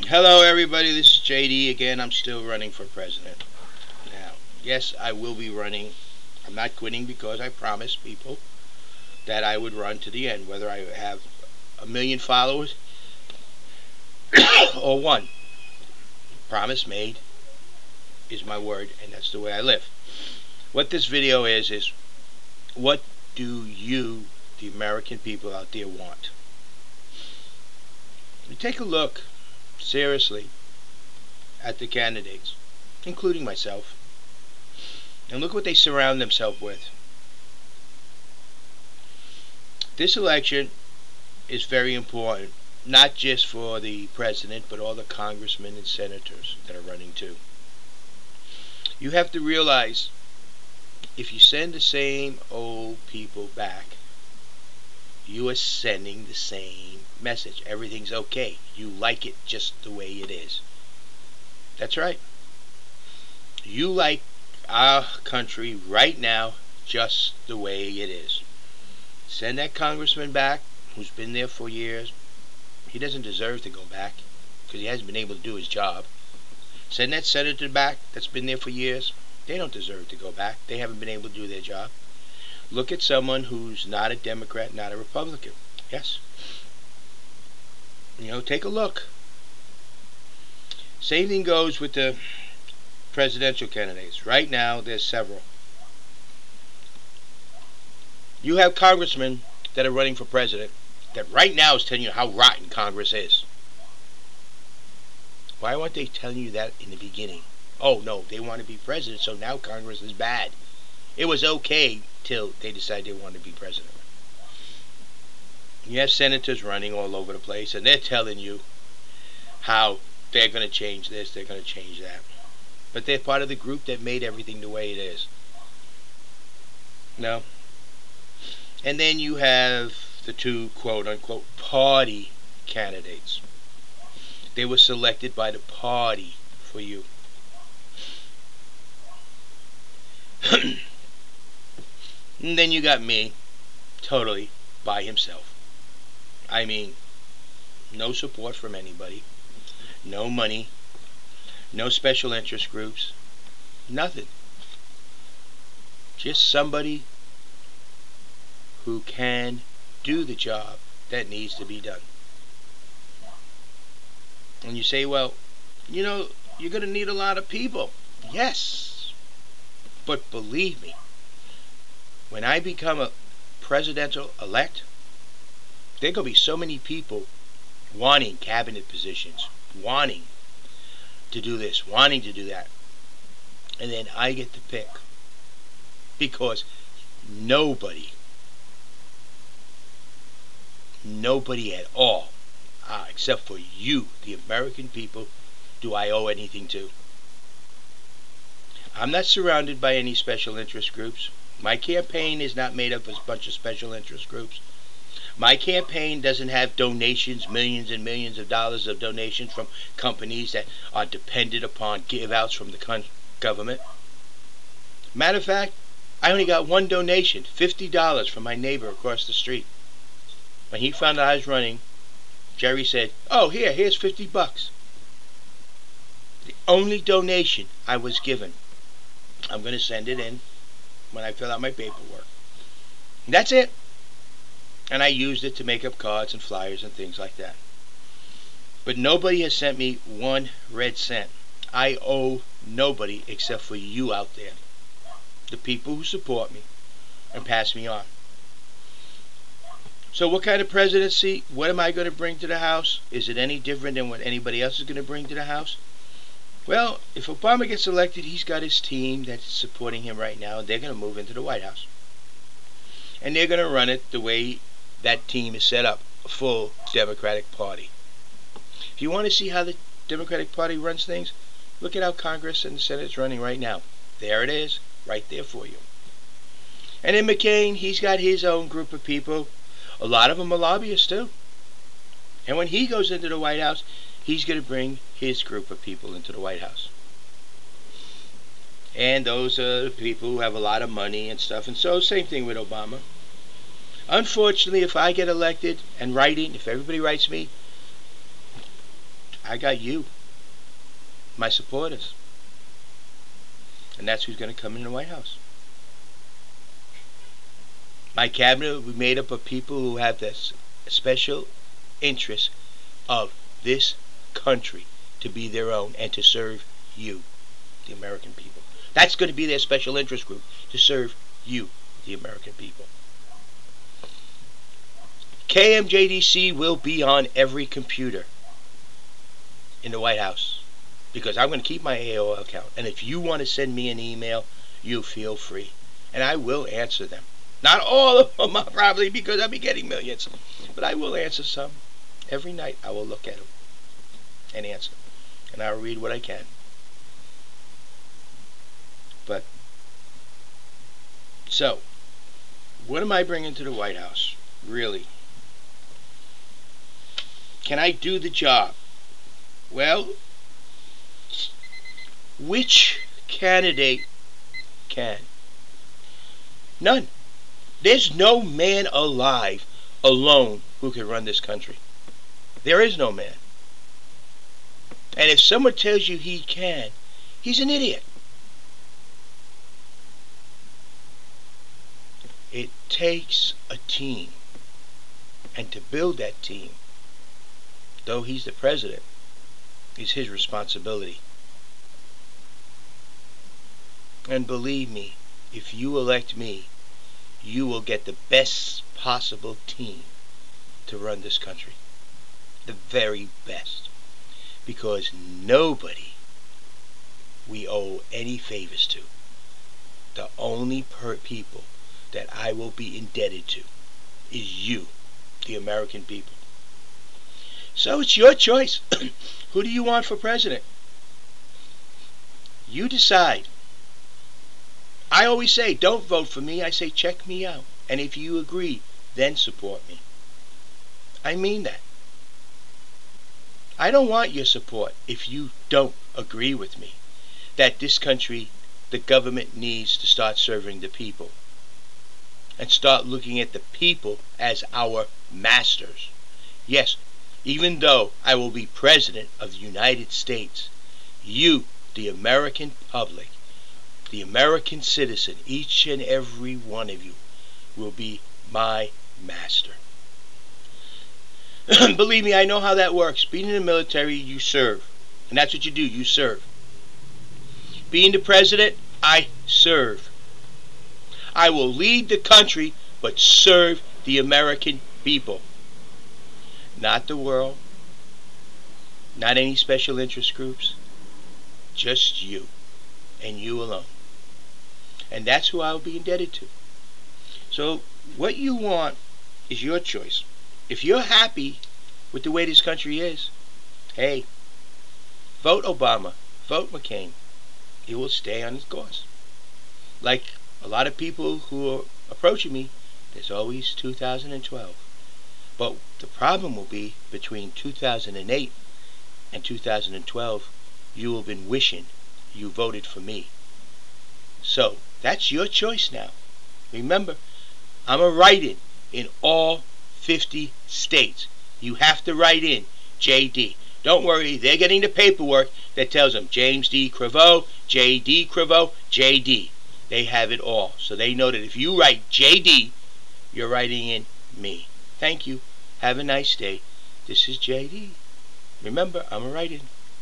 Hello, everybody. This is JD again. I'm still running for president. Now, yes, I will be running. I'm not quitting because I promised people that I would run to the end, whether I have a million followers or one. Promise made is my word, and that's the way I live. What this video is what do you, the American people out there, want? You take a look seriously at the candidates, including myself, and look what they surround themselves with. This election is very important, not just for the president, but all the congressmen and senators that are running too. You have to realize, if you send the same old people back, you are sending the same message. Everything's okay. You like it just the way it is. That's right. You like our country right now just the way it is. Send that congressman back who's been there for years. He doesn't deserve to go back because he hasn't been able to do his job. Send that senator back that's been there for years. They don't deserve to go back. They haven't been able to do their job. Look at someone who's not a Democrat, not a Republican. Yes. Take a look. Same thing goes with the presidential candidates. Right now, there's several. You have congressmen that are running for president that right now is telling you how rotten Congress is. Why weren't they telling you that in the beginning? Oh, no, they want to be president, so now Congress is bad. It was okay till they decided they wanted to be president. You have senators running all over the place, and they're telling you how they're going to change this, they're going to change that. But they're part of the group that made everything the way it is. No. And then you have the two quote-unquote party candidates. They were selected by the party for you. And then you got me, totally by himself. I mean, no support from anybody, no money, no special interest groups, nothing. Just somebody who can do the job that needs to be done. And you say, well, you're going to need a lot of people. Yes. But believe me, when I become a presidential elect, there are going to be so many people wanting cabinet positions, wanting to do this, wanting to do that. And then I get to pick. Because nobody at all, except for you, the American people, do I owe anything to. I'm not surrounded by any special interest groups. My campaign is not made up of a bunch of special interest groups. My campaign doesn't have donations, millions and millions of dollars of donations from companies that are dependent upon give-outs from the government. Matter of fact, I only got one donation, $50 from my neighbor across the street. When he found out I was running, Jerry said, oh, here's $50. The only donation I was given. I'm going to send it in when I fill out my paperwork. And that's it. And I used it to make up cards and flyers and things like that. But nobody has sent me one red cent. I owe nobody except for you out there. The people who support me and pass me on. So what kind of presidency, what am I going to bring to the House? Is it any different than what anybody else is going to bring to the House? Well, if Obama gets elected, he's got his team that's supporting him right now, and they're going to move into the White House. And they're going to run it the way that team is set up, a full Democratic Party. If you want to see how the Democratic Party runs things, look at how Congress and the Senate is running right now. There it is, right there for you. And in McCain, he's got his own group of people. A lot of them are lobbyists too. And when he goes into the White House, he's going to bring his group of people into the White House. And those are the people who have a lot of money and stuff. And so, same thing with Obama. Unfortunately, if I get elected and writing, if everybody writes me, I got you, my supporters. And that's who's going to come in the White House. My cabinet will be made up of people who have this special interest of this country to be their own and to serve you, the American people. That's going to be their special interest group, to serve you, the American people. KMJDC will be on every computer in the White House, because I'm going to keep my AOL account. And if you want to send me an email, you feel free. And I will answer them. Not all of them, probably, because I'll be getting millions. But I will answer some. Every night I will look at them and answer. And I'll read what I can. But, so, what am I bringing to the White House? Really? Can I do the job? Well, which candidate can? None. There's no man alive alone who can run this country. There is no man. And if someone tells you he can, he's an idiot. It takes a team. And to build that team, though he's the president, is his responsibility. And believe me, if you elect me, you will get the best possible team to run this country. The very best. Because nobody we owe any favors to. The only people that I will be indebted to is you, the American people. So it's your choice. Who do you want for president? You decide. I always say, don't vote for me. I say, check me out. And if you agree, then support me. I mean that. I don't want your support if you don't agree with me that this country, the government needs to start serving the people and start looking at the people as our masters. Yes, even though I will be president of the United States, you, the American public, the American citizen, each and every one of you, will be my master. Believe me, I know how that works. Being in the military, you serve. And that's what you do, you serve. Being the president, I serve. I will lead the country, but serve the American people. Not the world. Not any special interest groups. Just you. And you alone. And that's who I will be indebted to. So, what you want is your choice. If you're happy with the way this country is, hey, vote Obama, vote McCain. It will stay on its course. Like a lot of people who are approaching me, there's always 2012. But the problem will be between 2008 and 2012, you will have been wishing you voted for me. So, that's your choice now. Remember, I'm a write-in in all 50 states. You have to write in JD. Don't worry, they're getting the paperwork that tells them James D. Creveau, JD Creveau, JD. They have it all. So they know that if you write JD, you're writing in me. Thank you. Have a nice day. This is JD. Remember, I'm a write-in.